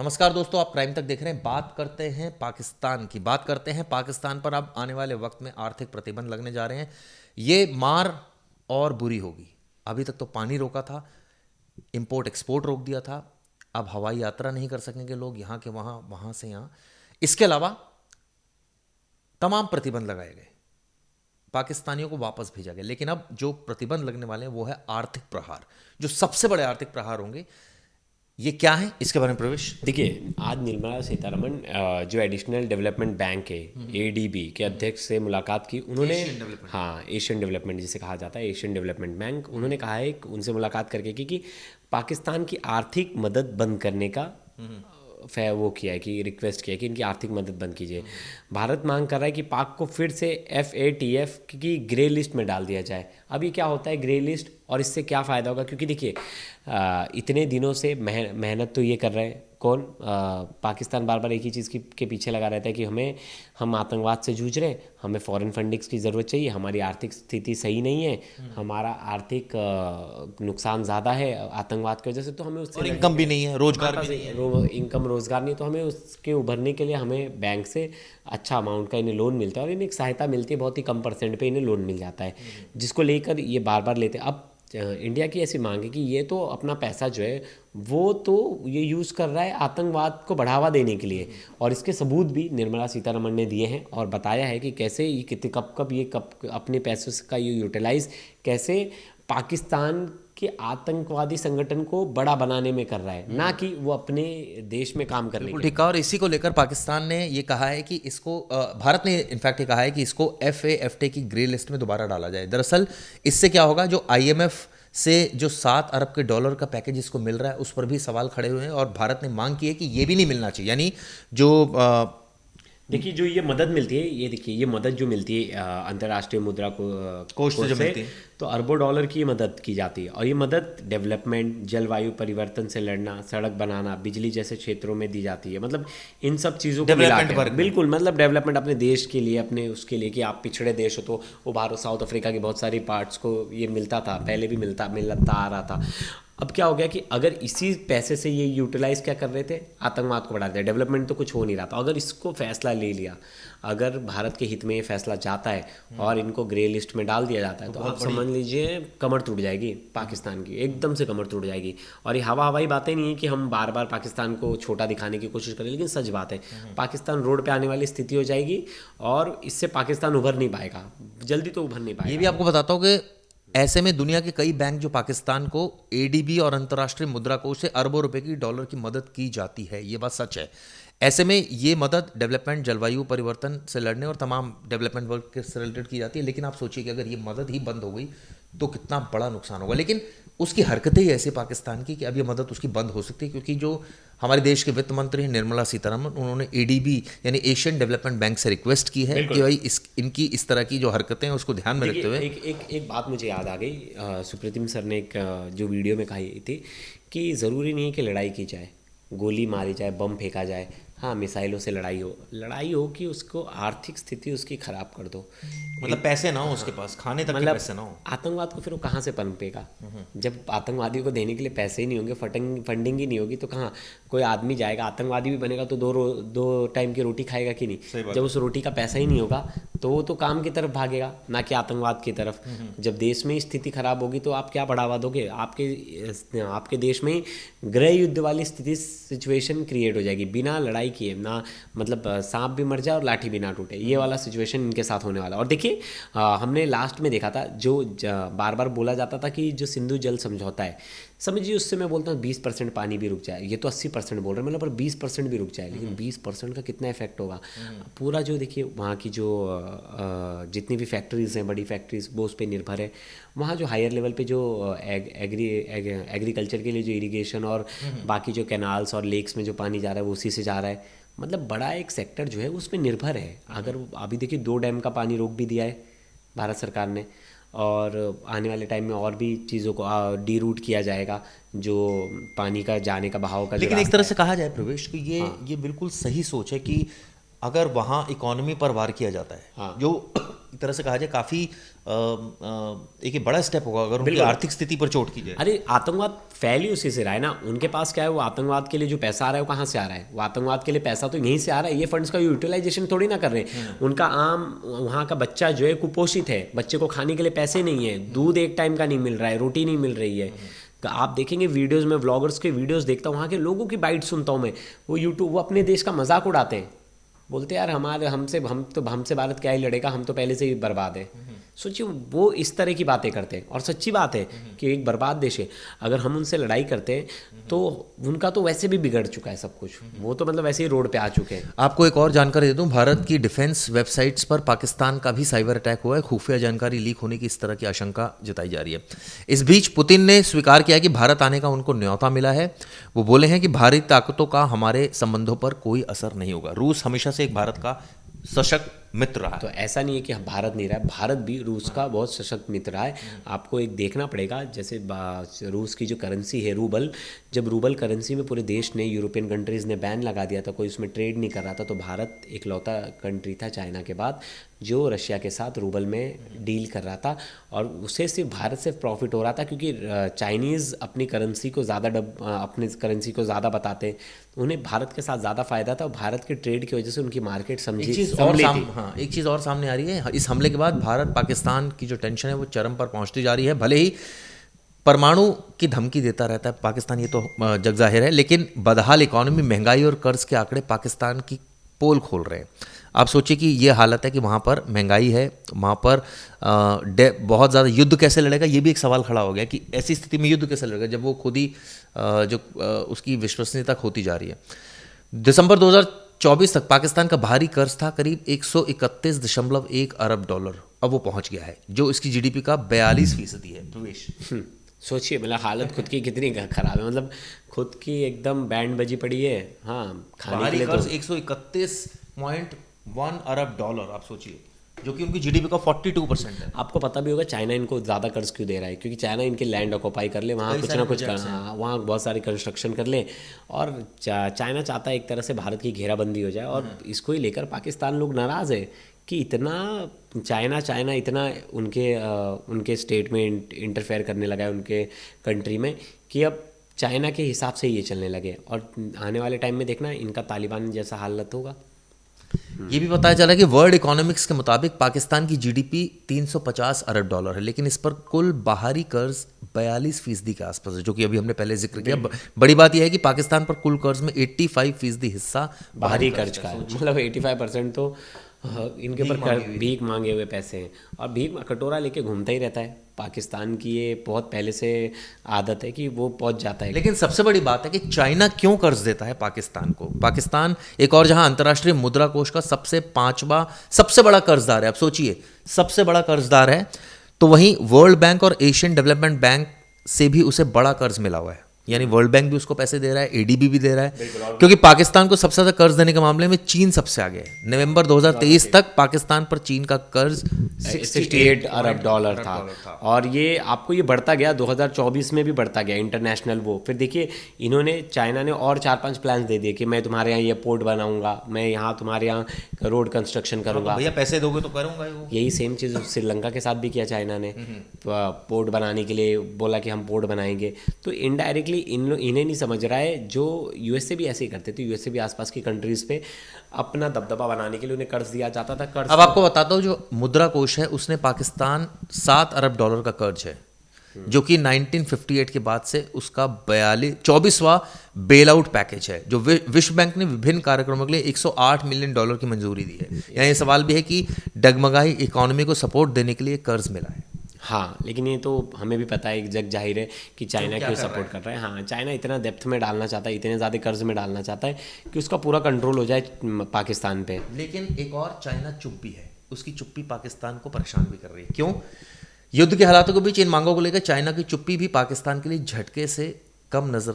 नमस्कार दोस्तों, आप क्राइम तक देख रहे हैं। बात करते हैं पाकिस्तान की। बात करते हैं पाकिस्तान पर अब आने वाले वक्त में आर्थिक प्रतिबंध लगने जा रहे हैं। ये मार और बुरी होगी। अभी तक तो पानी रोका था, इंपोर्ट एक्सपोर्ट रोक दिया था। अब हवाई यात्रा नहीं कर सकेंगे लोग यहाँ के वहाँ, वहाँ से यहाँ। इसके अलावा तमाम प्रतिबंध लगाए गए, पाकिस्तानियों को वापस भेजा गया। लेकिन अब जो प्रतिबंध लगने वाले हैं वो है आर्थिक प्रहार, जो सबसे बड़े आर्थिक प्रहार होंगे। ये क्या है, इसके बारे में प्रवेश। देखिए, आज निर्मला सीतारमण जो एडिशनल डेवलपमेंट बैंक है एडीबी के अध्यक्ष से मुलाकात की उन्होंने। Asian development. हाँ, एशियन डेवलपमेंट जिसे कहा जाता है, एशियन डेवलपमेंट बैंक। उन्होंने कहा है कि उनसे मुलाकात करके कि पाकिस्तान की आर्थिक मदद बंद करने का वो किया है कि रिक्वेस्ट किया है कि इनकी आर्थिक मदद बंद कीजिए। भारत मांग कर रहा है कि पाक को फिर से FATF की ग्रे लिस्ट में डाल दिया जाए। अब ये क्या होता है ग्रे लिस्ट, और इससे क्या फ़ायदा होगा? क्योंकि देखिए, इतने दिनों से मेहनत तो ये कर रहे हैं कौन? पाकिस्तान बार बार एक ही चीज़ के पीछे लगा रहता है कि हम आतंकवाद से जूझ रहे हैं, हमें फॉरेन फंडिंग्स की ज़रूरत चाहिए, हमारी आर्थिक स्थिति सही नहीं है, हमारा आर्थिक नुकसान ज़्यादा है आतंकवाद की वजह से, तो हमें उससे इनकम भी नहीं है, रोजगार भी नहीं है। इनकम रोज़गार नहीं, तो हमें उसके उभरने के लिए हमें बैंक से अच्छा अमाउंट का इन्हें लोन मिलता है, और इन्हें एक सहायता मिलती है, बहुत ही कम % पे इन्हें लोन मिल जाता है, जिसको लेकर ये बार बार लेते हैं। अब इंडिया की ऐसी मांग है कि ये तो अपना पैसा जो है वो तो ये यूज़ कर रहा है आतंकवाद को बढ़ावा देने के लिए, और इसके सबूत भी निर्मला सीतारमण ने दिए हैं और बताया है कि कैसे ये कितने कब अपने पैसों का ये यूटिलाइज कैसे पाकिस्तान के आतंकवादी संगठन को बड़ा बनाने में कर रहा है, ना कि वो अपने देश में काम करने के लिए। ठीक है। और इसी को लेकर पाकिस्तान ने ये कहा है कि इसको भारत ने इनफैक्ट ये कहा है कि इसको FAFTA की ग्रे लिस्ट में दोबारा डाला जाए। दरअसल इससे क्या होगा, जो IMF से जो $7 अरब का पैकेज इसको मिल रहा है उस पर भी सवाल खड़े हुए हैं, और भारत ने मांग की है कि ये भी नहीं मिलना चाहिए। यानी जो देखिए, जो ये मदद मिलती है, ये देखिए ये मदद जो मिलती है अंतर्राष्ट्रीय मुद्रा को कोष से जो मिलती है, तो अरबों डॉलर की मदद की जाती है, और ये मदद डेवलपमेंट, जलवायु परिवर्तन से लड़ना, सड़क बनाना, बिजली जैसे क्षेत्रों में दी जाती है। मतलब इन सब चीज़ों को मिला के, बिल्कुल, मतलब डेवलपमेंट अपने देश के लिए, अपने उसके लिए कि आप पिछड़े देश हो तो उभारो। साउथ अफ्रीका के बहुत सारी पार्ट्स को ये मिलता था, पहले भी मिलता आ रहा था। अब क्या हो गया कि अगर इसी पैसे से ये यूटिलाइज क्या कर रहे थे, आतंकवाद को बढ़ा दिया, डेवलपमेंट तो कुछ हो नहीं रहा था। अगर इसको फैसला ले लिया, अगर भारत के हित में ये फैसला जाता है और इनको ग्रे लिस्ट में डाल दिया जाता है, तो आप समझ लीजिए कमर टूट जाएगी पाकिस्तान की, एकदम से कमर टूट जाएगी। और ये हवाई बातें नहीं है कि हम बार बार पाकिस्तान को छोटा दिखाने की कोशिश करें, लेकिन सच बात है, पाकिस्तान रोड पे आने वाली स्थिति हो जाएगी, और इससे पाकिस्तान उभर नहीं पाएगा, जल्दी तो उभर नहीं पाएगा। ये भी आपको बताता हूँ कि ऐसे में दुनिया के कई बैंक जो पाकिस्तान को ADB और अंतर्राष्ट्रीय मुद्रा कोष से अरबों रुपए की डॉलर की मदद की जाती है, ये बात सच है। ऐसे में ये मदद डेवलपमेंट, जलवायु परिवर्तन से लड़ने और तमाम डेवलपमेंट वर्क से रिलेटेड की जाती है। लेकिन आप सोचिए कि अगर ये मदद ही बंद हो गई तो कितना बड़ा नुकसान होगा। लेकिन उसकी हरकतें ही ऐसी पाकिस्तान की कि अब ये मदद उसकी बंद हो सकती है, क्योंकि जो हमारे देश के वित्त मंत्री हैं निर्मला सीतारमण, उन्होंने ADB यानी एशियन डेवलपमेंट बैंक से रिक्वेस्ट की है कि भाई इनकी इस तरह की जो हरकतें हैं उसको ध्यान में रखते हुए। एक बात मुझे याद आ गई, सुप्रीतिम सर ने एक जो वीडियो में कही थी कि ज़रूरी नहीं है कि लड़ाई की जाए, गोली मारी जाए, बम फेंका जाए, हाँ मिसाइलों से लड़ाई हो कि उसको आर्थिक स्थिति उसकी ख़राब कर दो, मतलब पैसे ना हो उसके पास, खाने तक के पैसे ना हो। आतंकवाद को फिर वो कहाँ से पनपेगा? जब आतंकवादियों को देने के लिए पैसे ही नहीं होंगे, फंडिंग ही नहीं होगी, तो कहाँ कोई आदमी जाएगा? आतंकवादी भी बनेगा तो दो टाइम की रोटी खाएगा कि नहीं? जब उस रोटी का पैसा ही नहीं होगा तो वो तो काम की तरफ भागेगा, ना कि आतंकवाद की तरफ। जब देश में स्थिति खराब होगी तो आप क्या बढ़ावा दोगे? आपके देश में गृह युद्ध वाली सिचुएशन क्रिएट हो जाएगी, बिना लड़ाई किए ना, मतलब सांप भी मर जाए और लाठी भी ना टूटे, ये वाला सिचुएशन इनके साथ होने वाला। और देखिए, हमने लास्ट में देखा था, जो बार बार बोला जाता था कि जो सिंधु जल समझौता है, समझिए उससे मैं बोलता हूँ 20% पानी भी रुक जाए, ये तो 80% बोल रहे हैं, मतलब पर 20% भी रुक जाए, लेकिन 20% का कितना इफेक्ट होगा पूरा? जो देखिए वहाँ की जो जितनी भी फैक्ट्रीज हैं, बड़ी फैक्ट्रीज, वो उस पर निर्भर है। वहाँ जो हायर लेवल पे जो एग्रीकल्चर के लिए जो इरिगेशन और बाकी जो कैनाल्स और लेक्स में जो पानी जा रहा है वो उसी से जा रहा है, मतलब बड़ा एक सेक्टर जो है उस पर निर्भर है। अगर अभी देखिए 2 डैम का पानी रोक भी दिया है भारत सरकार ने, और आने वाले टाइम में और भी चीज़ों को डीरूट किया जाएगा, जो पानी का जाने का बहाव का। लेकिन एक तरह से कहा जाए प्रवेश कि ये बिल्कुल सही सोच है कि अगर वहाँ इकोनॉमी पर वार किया जाता है, जो एक तरह से कहा जाए काफ़ी एक बड़ा स्टेप होगा अगर उनकी आर्थिक स्थिति पर चोट की जाए। अरे आतंकवाद फैल ही उसी से रहा है ना। उनके पास क्या है, वो आतंकवाद के लिए जो पैसा आ रहा है वो कहाँ से आ रहा है? वो आतंकवाद के लिए पैसा तो यहीं से आ रहा है। ये फंड्स का यूटिलाइजेशन थोड़ी ना कर रहे हैं। उनका आम वहाँ का बच्चा जो है कुपोषित है, बच्चे को खाने के लिए पैसे नहीं है, दूध एक टाइम का नहीं मिल रहा है, रोटी नहीं मिल रही है। तो आप देखेंगे वीडियोस में, व्लॉगर्स के वीडियोस देखता हूँ, वहाँ के लोगों की बाइट सुनता हूँ मैं। वो अपने देश का मजाक उड़ाते हैं, बोलते यार हमसे भारत क्या ही लड़ेगा, हम तो पहले से ही बर्बाद है। सोचिए वो इस तरह की बातें करते हैं। और सच्ची बात है कि एक बर्बाद देश है, अगर हम उनसे लड़ाई करते हैं तो उनका तो वैसे भी बिगड़ चुका है सब कुछ। वो तो मतलब वैसे ही रोड पे आ चुके हैं। आपको एक और जानकारी दे दूं, भारत की डिफेंस वेबसाइट्स पर पाकिस्तान का भी साइबर अटैक हुआ है। खुफिया जानकारी लीक होने की इस तरह की आशंका जताई जा रही है। इस बीच पुतिन ने स्वीकार किया कि भारत आने का उनको न्योता मिला है। वो बोले हैं कि बाहरी ताकतों का हमारे संबंधों पर कोई असर नहीं होगा। रूस हमेशा से एक भारत का सशक्त मित्र रहा है। तो ऐसा नहीं है कि भारत नहीं रहा है, भारत भी रूस का बहुत सशक्त मित्र रहा है। आपको एक देखना पड़ेगा, जैसे रूस की जो करेंसी है रूबल, जब रूबल करेंसी में पूरे देश ने, यूरोपियन कंट्रीज़ ने बैन लगा दिया था, कोई उसमें ट्रेड नहीं कर रहा था, तो भारत इकलौता कंट्री था चाइना के बाद जो रशिया के साथ रूबल में डील कर रहा था। और उसे सिर्फ भारत से प्रॉफिट हो रहा था क्योंकि चाइनीज़ अपनी करेंसी को ज़्यादा बताते, उन्हें भारत के साथ ज़्यादा फ़ायदा था। और भारत के ट्रेड की वजह से उनकी मार्केट संभली थी। एक चीज़ और सामने आ रही है, इस हमले के बाद भारत पाकिस्तान की जो टेंशन है वो चरम पर पहुंचती जा रही है। भले ही परमाणु की धमकी देता रहता है पाकिस्तान, ये तो जग जाहिर है, लेकिन बदहाल इकोनॉमी, महंगाई और कर्ज के आंकड़े पाकिस्तान की पोल खोल रहे हैं। आप सोचिए कि ये हालत है कि वहाँ पर महंगाई है, वहाँ पर बहुत ज़्यादा, युद्ध कैसे लड़ेगा ये भी एक सवाल खड़ा हो गया कि ऐसी स्थिति में युद्ध कैसे लड़ेगा जब वो खुद ही उसकी विश्वसनीयता खोती जा रही है। दिसंबर 2024 तक पाकिस्तान का बाहरी कर्ज था करीब 131.1 अरब डॉलर, अब वो पहुंच गया है, जो इसकी जीडीपी का 42% है। प्रवेश सोचिए, मतलब हालत खुद की कितनी खराब है, मतलब खुद की एकदम बैंड बजी पड़ी है। हाँ, खाने के लिए कर्ज 131.1 अरब डॉलर, आप सोचिए, जो कि उनकी जीडीपी का 42% है। आपको पता भी होगा चाइना इनको ज़्यादा कर्ज क्यों दे रहा है, क्योंकि चाइना इनके लैंड ऑक्यूपाई कर ले, वहाँ कुछ ना कुछ वहाँ बहुत सारी कंस्ट्रक्शन कर ले, और चाइना चाहता है एक तरह से भारत की घेराबंदी हो जाए। और इसको ही लेकर पाकिस्तान लोग नाराज़ है कि इतना चाइना इतना उनके स्टेट में इंटरफेयर करने लगा है, उनके कंट्री में, कि अब चाइना के हिसाब से ये चलने लगे। और आने वाले टाइम में देखना इनका तालिबान जैसा हालत होगा। ये भी पता चला कि वर्ल्ड इकोनॉमिक्स के मुताबिक पाकिस्तान की जीडीपी 350 अरब डॉलर है, लेकिन इस पर कुल बाहरी कर्ज 42% के आसपास है, जो कि अभी हमने पहले जिक्र किया। बड़ी बात यह है कि पाकिस्तान पर कुल कर्ज में 85% हिस्सा बाहरी कर्ज का है। मतलब 85% तो इनके ऊपर भीख मांगे हुए पैसे हैं, और भीख कटोरा लेके घूमता ही रहता है। पाकिस्तान की ये बहुत पहले से आदत है कि वो पहुंच जाता है। लेकिन सबसे बड़ी बात है कि चाइना क्यों कर्ज देता है पाकिस्तान को। पाकिस्तान एक और जहां अंतर्राष्ट्रीय मुद्रा कोष का पांचवा सबसे बड़ा कर्जदार है, अब सोचिए, सबसे बड़ा कर्जदार है, तो वहीं वर्ल्ड बैंक और एशियन डेवलपमेंट बैंक से भी उसे बड़ा कर्ज मिला हुआ है। यानी वर्ल्ड बैंक भी उसको पैसे दे रहा है, एडीबी भी दे रहा है, क्योंकि पाकिस्तान को सबसे ज़्यादा कर्ज देने के मामले में चीन सबसे आगे है। नवंबर 2023 तक पाकिस्तान पर चीन का कर्ज 68 अरब डॉलर था। और ये आपको ये बढ़ता गया, 2024 में भी बढ़ता गया इंटरनेशनल वो। फिर देखिए इन्होंने, चाइना ने और 4-5 प्लान दे दिए कि मैं तुम्हारे यहाँ ये पोर्ट बनाऊंगा, मैं यहाँ तुम्हारे यहाँ रोड कंस्ट्रक्शन करूंगा। भैया पैसे दोगे तो करूंगा। यही सेम चीज़ श्रीलंका के साथ भी किया चाइना ने, पोर्ट बनाने के लिए बोला कि हम पोर्ट बनाएंगे। तो इनडायरेक्टली इन्हें नहीं समझ रहा है, जो यूएसए भी ऐसे ही करते थे। यूएसए भी आसपास की कंट्रीज़ पे अपना दबदबा बनाने के लिए उन्हें कर्ज दिया जाता था। कर्ज, अब आपको बताता हूँ, जो मुद्रा कोष है उसने पाकिस्तान 7 अरब डॉलर का कर्ज है, जो कि 1958 के बाद से उसका 24वां बेल आउट पैकेज है, जो विश्व बैंक ने विभिन्न कार्यक्रमों के लिए 108 मिलियन डॉलर की मंजूरी दी है। यहाँ ये सवाल भी है कि डगमगाई इकोनॉमी को सपोर्ट देने के लिए कर्ज मिला है। हाँ, लेकिन ये तो हमें भी पता है, जग जाहिर है कि चाइना क्यों सपोर्ट कर रहा है। हाँ, चाइना इतना डेप्थ में डालना चाहता है, इतने ज़्यादा कर्ज में डालना चाहता है कि उसका पूरा कंट्रोल हो जाए पाकिस्तान पे। लेकिन एक और चाइना चुप भी है, उसकी चुप्पी पाकिस्तान को परेशान भी कर रही है। क्यों? युद्ध के हालातों के बीच इन मांगों को लेकर चाइना की चुप्पी भी पाकिस्तान के लिए झटके से कम नजर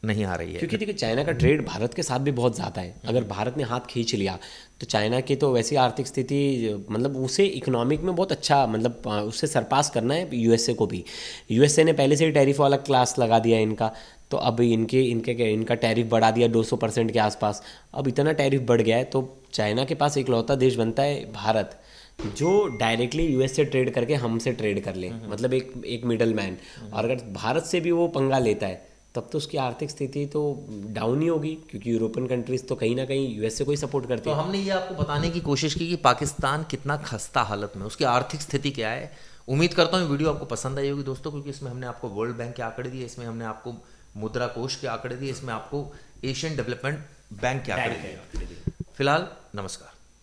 नहीं आ रही है, क्योंकि देखिए चाइना का ट्रेड भारत के साथ भी बहुत ज़्यादा है। अगर भारत ने हाथ खींच लिया तो चाइना की तो वैसी आर्थिक स्थिति, मतलब उसे इकोनॉमिक में बहुत अच्छा, मतलब उससे सरपास करना है यूएसए को भी। यूएसए ने पहले से ही टैरिफ वाला क्लास लगा दिया है इनका, तो अब इनका टैरिफ बढ़ा दिया 200% के आसपास। अब इतना टैरिफ बढ़ गया है तो चाइना के पास इकलौता देश बनता है भारत, जो डायरेक्टली यूएस से ट्रेड करके हमसे ट्रेड कर ले, मतलब एक मिडल मैन। और अगर भारत से भी वो पंगा लेता है तब तो उसकी आर्थिक स्थिति तो डाउन ही होगी, क्योंकि यूरोपियन कंट्रीज तो कहीं ना कहीं यूएस से कोई सपोर्ट करती तो है। हमने ये आपको बताने की कोशिश की कि पाकिस्तान कितना खस्ता हालत में, उसकी आर्थिक स्थिति क्या है। उम्मीद करता हूँ वीडियो आपको पसंद आई होगी दोस्तों, क्योंकि इसमें हमने आपको वर्ल्ड बैंक के आंकड़े दिए, इसमें हमने आपको मुद्रा कोष के आंकड़े दिए, इसमें आपको एशियन डेवलपमेंट बैंक के आंकड़े दिए। फिलहाल नमस्कार।